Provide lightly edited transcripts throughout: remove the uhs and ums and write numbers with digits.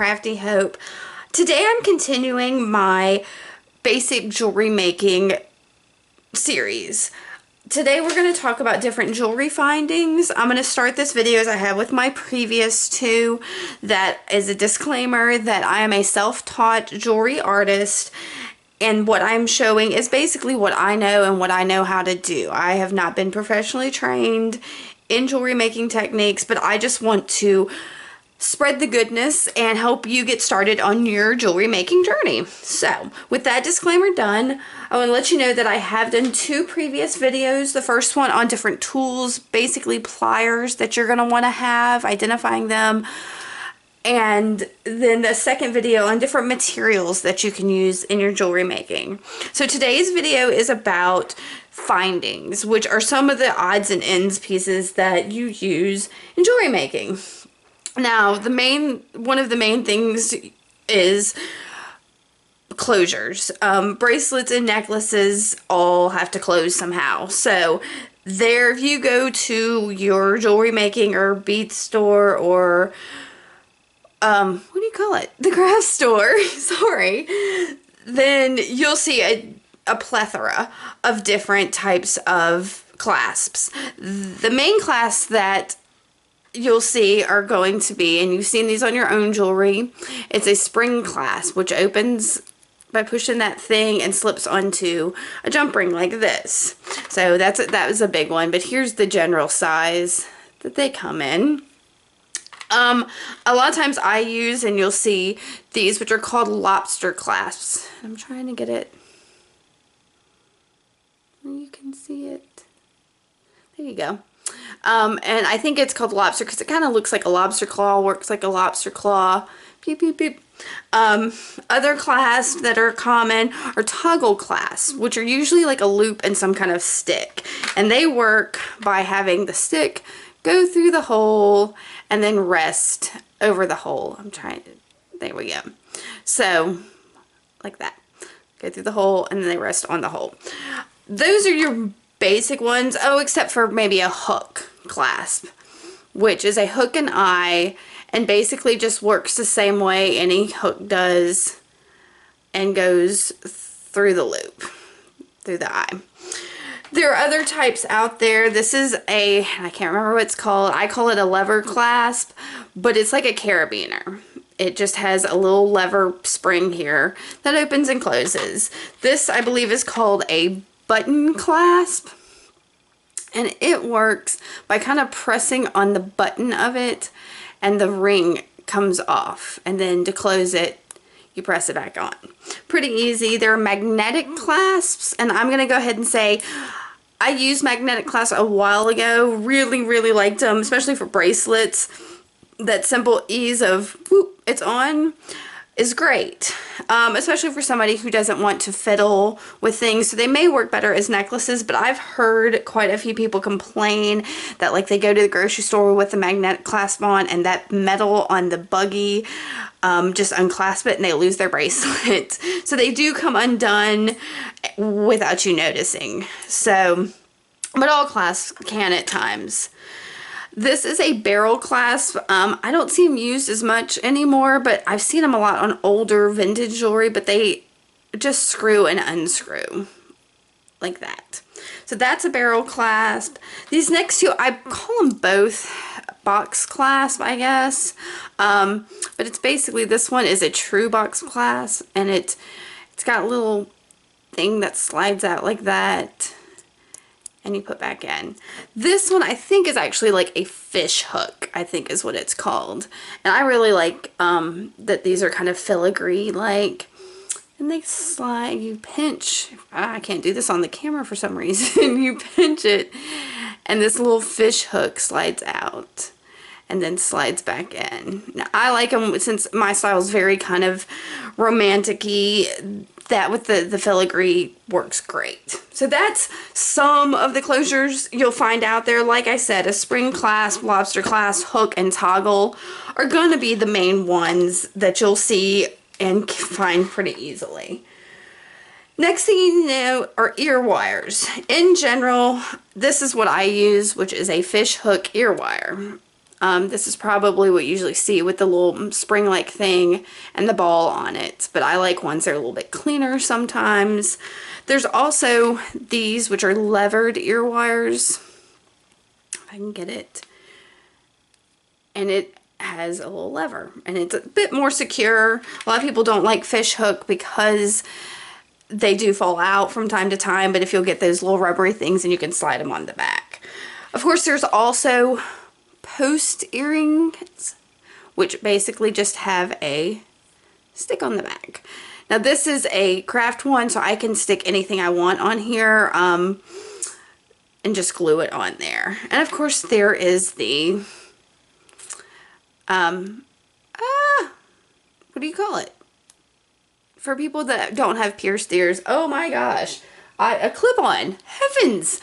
Crafty Hope. Today I'm continuing my basic jewelry making series. Today we're going to talk about different jewelry findings. I'm going to start this video as I have with my previous two. That is a disclaimer that I am a self-taught jewelry artist, and what I'm showing is basically what I know and what I know how to do. I have not been professionally trained in jewelry making techniques, but I just want to spread the goodness and help you get started on your jewelry making journey. So with that disclaimer done, I want to let you know that I have done two previous videos. The first one on different tools, basically pliers that you're going to want to have, identifying them, and then the second video on different materials that you can use in your jewelry making. So today's video is about findings, which are some of the odds and ends pieces that you use in jewelry making. Now, one of the main things is closures. Bracelets and necklaces all have to close somehow. So there, if you go to your jewelry making or bead store or what do you call it? The craft store, sorry, then you'll see a plethora of different types of clasps. The main clasp that you'll see are going to be, and you've seen these on your own jewelry, it's a spring clasp, which opens by pushing that thing and slips onto a jump ring like this. So that was a big one, but here's the general size that they come in. A lot of times I use, and you'll see these, which are called lobster clasps. I'm trying to get it where you can see it. There you go. And I think it's called lobster because it kind of looks like a lobster claw, works like a lobster claw. Beep, beep, beep. Other clasps that are common are toggle clasps, which are usually like a loop and some kind of stick. And they work by having the stick go through the hole and then rest over the hole. There we go. So, like that. Go through the hole and then they rest on the hole. Those are your basic ones. Oh, except for maybe a hook clasp, which is a hook and eye, and basically just works the same way any hook does and goes through the loop, through the eye. There are other types out there. This is I can't remember what it's called. I call it a lever clasp, but it's like a carabiner. It just has a little lever spring here that opens and closes. This, I believe, is called a button clasp, and it works by kind of pressing on the button of it and the ring comes off, and then to close it you press it back on. Pretty easy. There are magnetic clasps, and I'm gonna go ahead and say I used magnetic clasps a while ago. Really liked them, especially for bracelets. That simple ease of whoop, it's on is great, especially for somebody who doesn't want to fiddle with things. So they may work better as necklaces, but I've heard quite a few people complain that like they go to the grocery store with the magnetic clasp on and that metal on the buggy just unclasp it and they lose their bracelet. So they do come undone without you noticing. So, but all clasps can at times. This is a barrel clasp. I don't see them used as much anymore, but I've seen them a lot on older vintage jewelry, but they just screw and unscrew like that. So that's a barrel clasp. These next two, I call them both box clasp, I guess. But it's basically, this one is a true box clasp, and it's got a little thing that slides out like that, and you put back in. This one I think is actually like a fish hook, I think is what it's called. And I really like that these are kind of filigree like, and they slide, you pinch, I can't do this on the camera for some reason, you pinch it and this little fish hook slides out and then slides back in. Now I like them since my style is very kind of romantic-y. That with the filigree works great. So that's some of the closures you'll find out there. Like I said, a spring clasp, lobster clasp, hook, and toggle are going to be the main ones that you'll see and find pretty easily. Next thing you know are ear wires. In general, this is what I use, which is a fish hook ear wire. This is probably what you usually see with the little spring-like thing and the ball on it, but I like ones that are a little bit cleaner sometimes. There's also these, which are levered ear wires, if I can get it, and it has a little lever, and it's a bit more secure. A lot of people don't like fish hook because they do fall out from time to time, but if you'll get those little rubbery things and you can slide them on the back. Of course, there's also post earrings, which basically just have a stick on the back. Now this is a craft one, so I can stick anything I want on here and just glue it on there. And of course there is the what do you call it? For people that don't have pierced ears, oh my gosh, a clip-on. Heavens!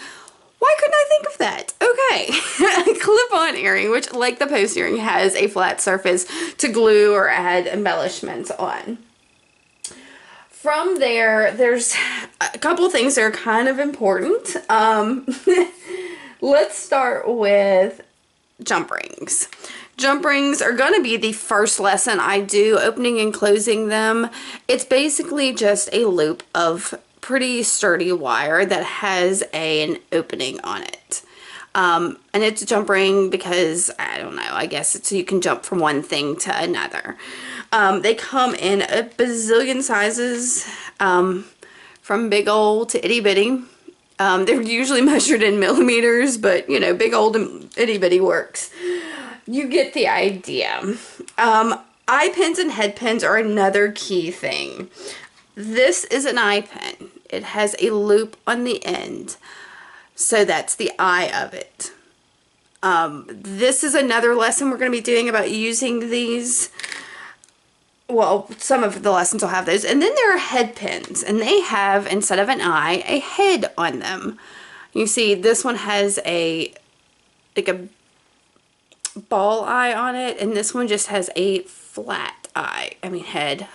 Why couldn't I think of that? Okay, a clip-on earring, which, like the post earring, has a flat surface to glue or add embellishments on. From there, there's a couple things that are kind of important. Let's start with jump rings. Jump rings are going to be the first lesson I do, opening and closing them. It's basically just a loop of pretty sturdy wire that has an opening on it. And it's a jump ring because, I don't know, I guess it's so you can jump from one thing to another. They come in a bazillion sizes, from big old to itty bitty. They're usually measured in millimeters, but you know, big old and itty bitty works. You get the idea. Eye pins and head pins are another key thing. This is an eye pin. It has a loop on the end, so that's the eye of it. This is another lesson we're going to be doing about using these. Well, some of the lessons will have those. And then there are head pins, and they have, instead of an eye, a head on them. You see, this one has like a ball eye on it, and this one just has a flat eye. I mean, head.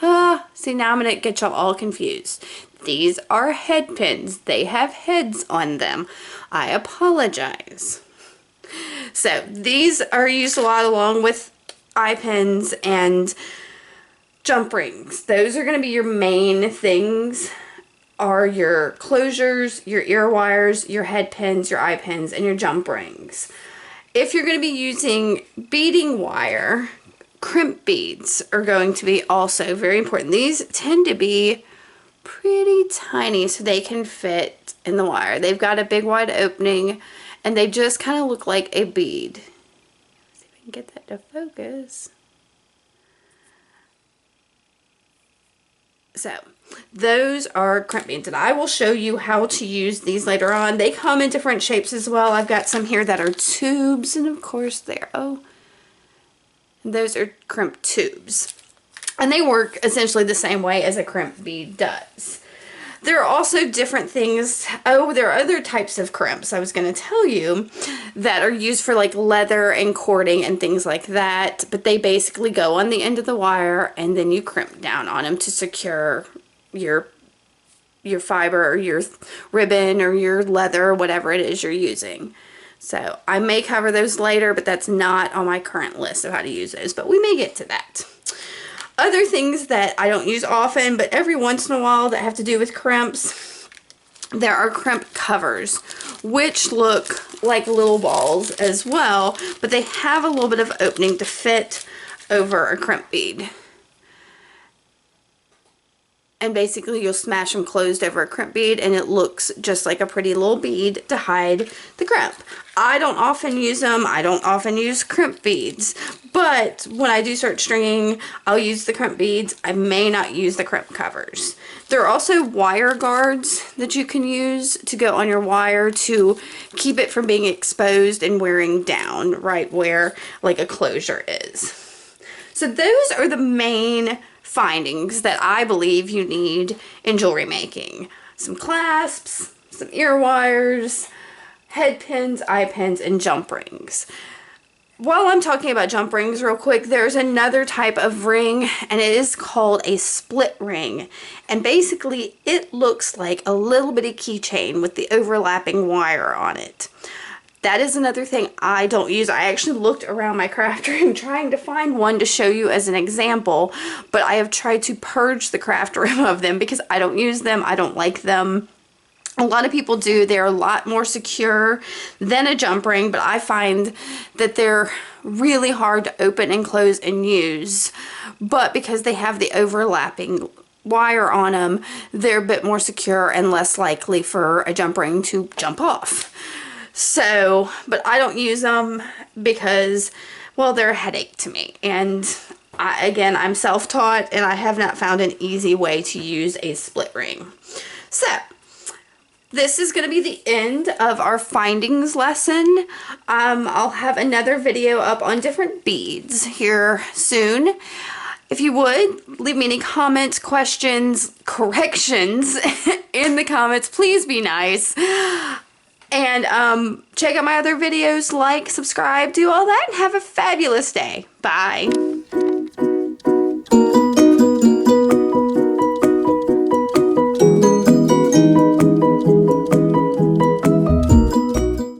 See, now I'm going to get y'all all confused. These are head pins. They have heads on them. I apologize. So, these are used a lot along with eye pins and jump rings. Those are going to be your main things, are your closures, your ear wires, your head pins, your eye pins, and your jump rings. If you're going to be using beading wire, crimp beads are going to be also very important. These tend to be pretty tiny, so they can fit in the wire. They've got a big wide opening, and they just kind of look like a bead. Let's see if I can get that to focus. So, those are crimp beads, and I will show you how to use these later on. They come in different shapes as well. I've got some here that are tubes, and of course those are crimp tubes. And they work essentially the same way as a crimp bead does. There are also different things. Oh, there are other types of crimps I was going to tell you that are used for like leather and cording and things like that. But they basically go on the end of the wire, and then you crimp down on them to secure your fiber or your ribbon or your leather or whatever it is you're using. So I may cover those later, but that's not on my current list of how to use those. But we may get to that. Other things that I don't use often, but every once in a while, that have to do with crimps, there are crimp covers, which look like little balls as well, but they have a little bit of opening to fit over a crimp bead. And basically you'll smash them closed over a crimp bead, and it looks just like a pretty little bead to hide the crimp. I don't often use them. I don't often use crimp beads, but when I do start stringing, I'll use the crimp beads. I may not use the crimp covers. There are also wire guards that you can use to go on your wire to keep it from being exposed and wearing down right where like a closure is. So those are the main findings that I believe you need in jewelry making. Some clasps, some ear wires, head pins, eye pins, and jump rings. While I'm talking about jump rings real quick, there's another type of ring, and it is called a split ring. And basically it looks like a little bitty keychain with the overlapping wire on it. that is another thing I don't use. I actually looked around my craft room trying to find one to show you as an example, but I have tried to purge the craft room of them because I don't use them. I don't like them. A lot of people do. They're a lot more secure than a jump ring, but I find that they're really hard to open and close and use. But because they have the overlapping wire on them, they're a bit more secure and less likely for a jump ring to jump off. So, but I don't use them because, well, they're a headache to me. And again, I'm self-taught and I have not found an easy way to use a split ring. So, this is going to be the end of our findings lesson. I'll have another video up on different beads here soon. If you would, leave me any comments, questions, corrections in the comments. Please be nice. And check out my other videos, like, subscribe, do all that, and have a fabulous day. Bye.